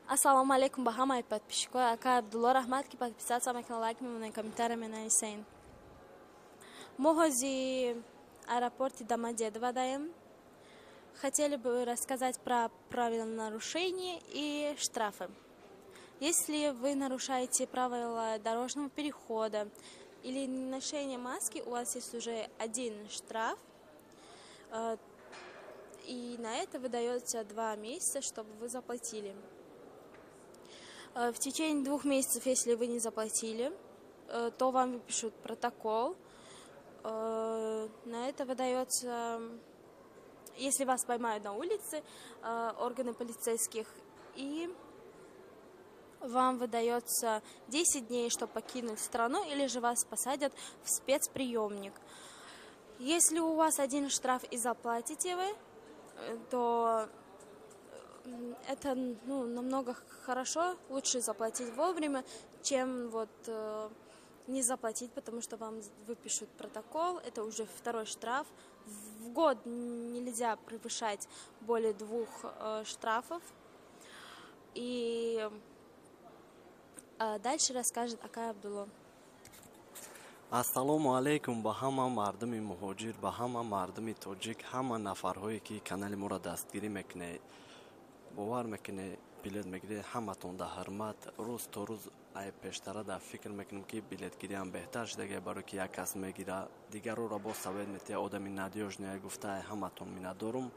Ассаламу алейкум, бахамай подписчиков. Ака Абдулла рахмат ки подписаться на канал, лайк мне, комментарий мне написать. Мы из аэропорта Домодедово даем. Хотели бы рассказать про правила нарушения и штрафы. Если вы нарушаете правила дорожного перехода или ношение маски, у вас есть уже один штраф. И на это выдается 2 месяца, чтобы вы заплатили. В течение 2 месяцев, если вы не заплатили, то вам выпишут протокол. На это выдается, если вас поймают на улице, органы полицейских, и вам выдается 10 дней, чтобы покинуть страну, или же вас посадят в спецприемник. Если у вас один штраф и заплатите вы, то это намного хорошо, лучше заплатить вовремя, чем не заплатить, потому что вам выпишут протокол, это уже 2-й штраф. В год нельзя превышать более 2 штрафов. И дальше расскажет Ака Абдулла. Ассалому алейкум ба ҳама мардуми муҳоҷир, ба ҳама мардуми тоҷик, ҳама нафарҳое ки канали моро дастгирӣ мекунед, бовар мекунед, билет мегиред, ҳаматон да ҳурмат. рӯз то рӯз ай пештара да фикр мекунем ки билетгириам беҳтар шудага, барои ки як кас мегира дигароро бо савед метия одами надёжная гуфта ай ҳаматон миннатдорум.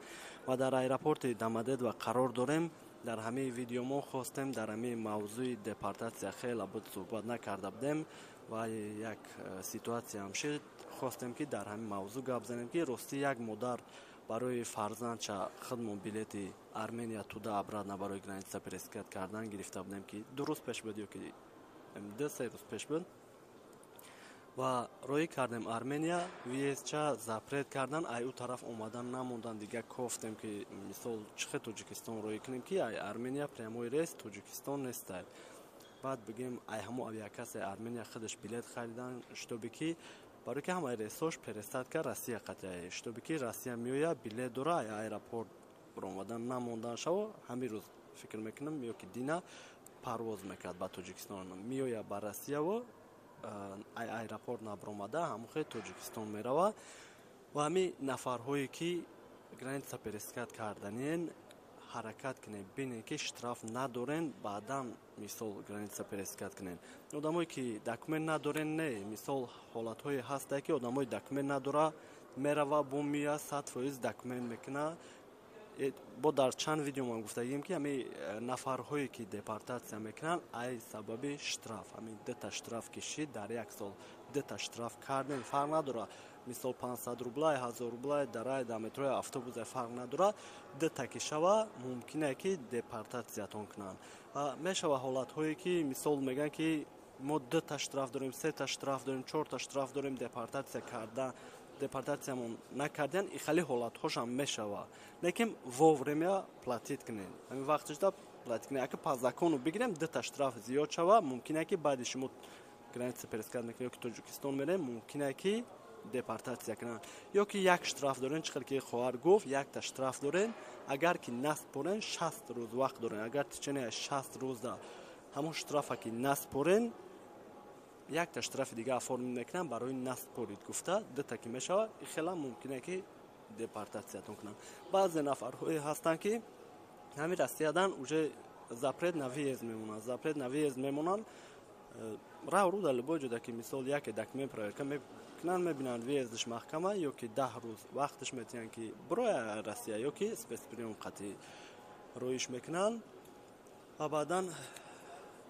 ва дар аэропорти Домодедово қарор дорем. дар ҳамаи видеомо хостем дар ҳамаи мавзӯи депортатсия хеле буд суҳбат накарда будем ва як ситуатсия шуд, хостем ки дар ҳамин мавзӯъ гап занем ки рости як модар барои фарзандша худмо билети Армения туда обратно барои граница пересекат кардан гирифта будем, ки 2 рӯз пеш буд ёки 2-3 рӯз пеш буд, ва роӣ кардем Армения, виезча запрет кардан, ай ӯ тараф омадан намондан. Дига кофтем ки мисол чихе Тоҷикистон роӣ кунем ки ай Армения прямой рейс Тоҷикистон нестай. баъд бигем ай ҳамо авиакасе Армения худаш билет харидан, штоби ки барои ки ҳамаи рейсош пересадка Россия қатъия, штоби ки Россия меоя билет дора, ай аэропорт омадан намондан шава. ҳамин рӯз фикр мекунам ёки дина парвоз мекард ба Тоҷикистон, меоя ба Россия ва ай аэропорт набромада ҳамохе Тоҷикистон мерава. ва ҳамин нафарҳое ки граница пересекат карданен ҳаракат кунед, бинед ки штраф надорен, баъдан мисол граница пересекат кунед. одамое ки документ надорен не, мисол ҳолатҳое ҳаста ки одамое документ надора, мерава бо мия 100% документ мекуна. бо дар чанд видео ман гуфтагим ки ҳамин нафарҳое ки депортатсия мекунанд ай сабаби штраф, ҳамин 2 штраф кишид дар як сол, 2 штраф кардем, фарқ надора, мисол 500 рублай, 1000 рублай, дарай да метрои автобус фарқ надора, 2 кишава мумкине ки депортатсиятон кунанд. мешава ҳолатҳое ки мисол мегӯянд ки мо 2 штраф дорем, 3 штраф дорем, 4 штраф дорем, депортатсия карда, депортатсиямон накарден, и хали ҳолатҳошам мешава, лекин вовремя платит кунед, ҳамин вақташда платит кунед. ака по закону бигирем 2 штраф зиёд шава, мумкине ки баъди шумо граница пересекат мекунед ёки Тоҷикистон мерем, мумкине ки депортатсия кунанд, ёки 1 штраф дорен, чихел ки хоҳар гуфт 1 штраф дорен, агар ки наспорен 60 рӯз вақт дорен, агар тичане 60 рӯзда ҳамон штрафа ки наспорен 1 штрафи дига оформид мекунам барои наспорид гуфта 2 ки мешава, хела мумкине ки депортатсиятон кунам. баъзе нафарҳое ҳастанд ки ҳамин Россиядан уже запрет на въезд мемонанд, запрет на въезд мемонанд, рав руда любой ҷода ки мисол яке документ проверка мекунанд, мебинанд въездиш маҳкама, ёки 10 рӯз вақташ метиҳанд ки бироя Россия, ёки спецприём қатъӣ роиш мекунанд. ва баъдан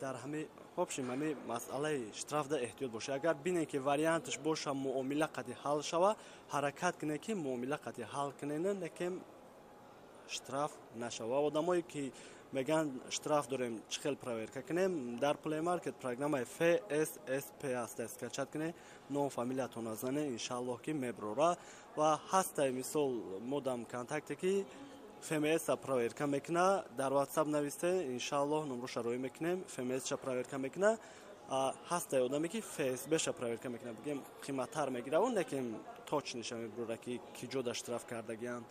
дар ҳамин ҳамин масъалаи штрафда эҳтиёт бошед. агар бинед ки варианташ боша муомила қатъӣ ҳал шава, ҳаракат кунед ки муомила қатъӣ ҳал кунед, лекин штраф нашава. одамое ки мегӯянд штраф дорем, чихел проверка кунем, дар Play Market программаи FSSP аст, скачат кунед, ном фамилиятон назанед, иншаллоҳ ки меброра. ва ҳастай мисол мо дам контакте ки ФМС проверка мекуна, дар WhatsApp нависте, иншаллоҳ номроша роӣ мекунем, ФМС проверка мекуна. ҳастай одаме ки ФСБ проверка мекуна, бигем қиматтар мегирав, лекин точниша меброра ки ҷода штраф кардагиянд.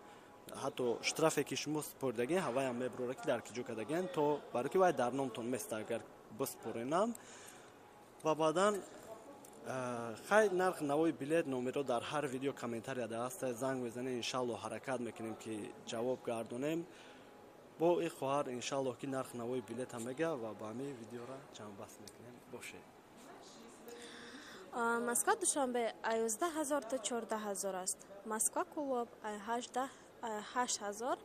ҳатто штрафе ки шумо супордагин ҳаваям мебурора ки дар киҷо кардагин то барои ки вай дар номтон места агар биспоренам ва баъдан хай нарх навои билет номеро дар ҳар видео комментария даста занг мезанем иншаллоҳ ҳаракат мекунем ки ҷавоб гардонем бо ин хоҳар иншаллоҳ ки нарх навои билета мега ва ба ҳамин видеора ҷамъбаст мекунем бошед. Москва Душанбе 11000 то 14000 аст. Москва Кулоб 8000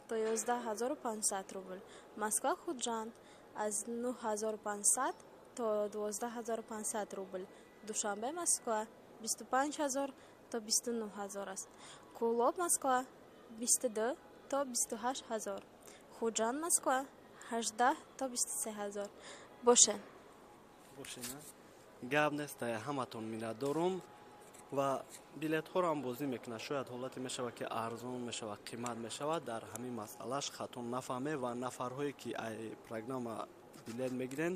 то 11500 рубл. Москва Худжанд аз 9500 то 12500 рубл. Душанбе Москва 25000 то 29000 аст. Кулоб Москва 22 то 28000. Худжанд Москва 18 то 23000. Боше на гап нест, ҳаматон миннатдорум ва билетҳоро ҳам бозӣ мекунад. Шояд ҳолате мешавад ки арзон мешавад, қимат мешавад, дар ҳамин масъалаш хатон нафаҳме ва нафарҳое ки ай программа билет мегирен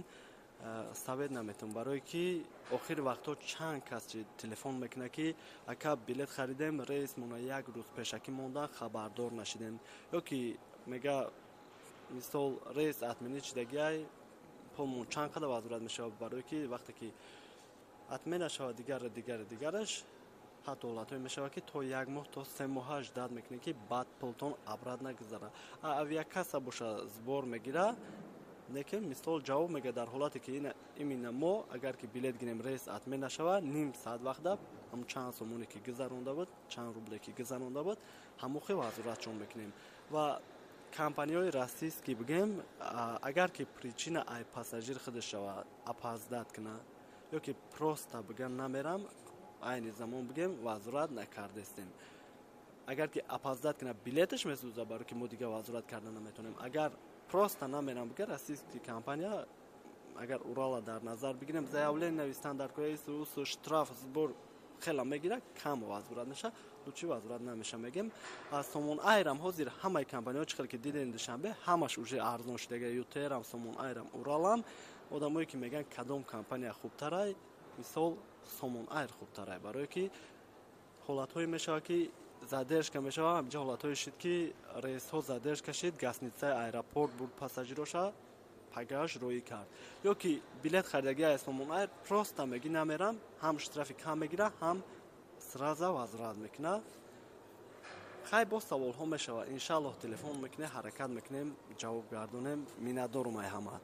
совет наметон, барое ки охири вақтҳо чанд кас телефон мекунад ки ака билет харидем, рейс мона як рӯз пешакӣ мондан, хабардор нашидем, ё ки мега мисол рейс атминӣ чидагиай пулмон чанд қадар вазурат мешавад, барое ки вақте ки атмина шавад дигараш ҳатто ҳолатҳое мешавад ки то як моҳ то 3 моҳаш дад мекунед ки баъд пултон абрат нагузара. Авиакасса боша збор мегира, лекин мисол ҷавоб мега дар ҳолате ки имина мо агар ки билет гирем рейс атмин нашавад ним саат вақта ҳам чанд сомоне ки гузаронда буд, чанд рубле ки гузаронда буд, ҳамохи вазуратшон мекунем ва компанияҳои российский бигем агар ки причина ай пассажир худаш шавад опоздат кунад ё ки просто бигем намерам айни замон бигем вазурат накардестем. Агар ки опоздат кунад билеташ месӯза, барои ки мо дигар вазурат карда наметонем. Агар просто намерам бигем российский компания агар урала дар назар бигирем заявление навистан дар кӯҳаи штраф сбор хела мегира кам вазурат меша, лучи вазурат намеша мегем. Сомон айрам ҳозир ҳамаи компанияҳо чихел ки дидем Душанбе ҳамаш уже арзон шудага, ютерам, Сомон айрам, уралам. Одамое ки меган кадом компания хубтарай, мисол Сомон айр хубтарай, барое ки ҳолатҳое мешавад ки задержка мешавад. Ҳамҷа ҳолатҳое шид ки рейсҳо задержка шид, гостиницаи аэропорт бурд пассажироша пагаш роӣ кард, ё ки билет харидаги аз Сомон айр просто меги намерам, ҳам штрафи кам мегира, ҳам сразу вазурат мекуна. хай бо саволҳо мешавад, иншаллоҳ телефон мекунем, ҳаракат мекунем, ҷавоб гардонем. Миннатдорум ай ҳама.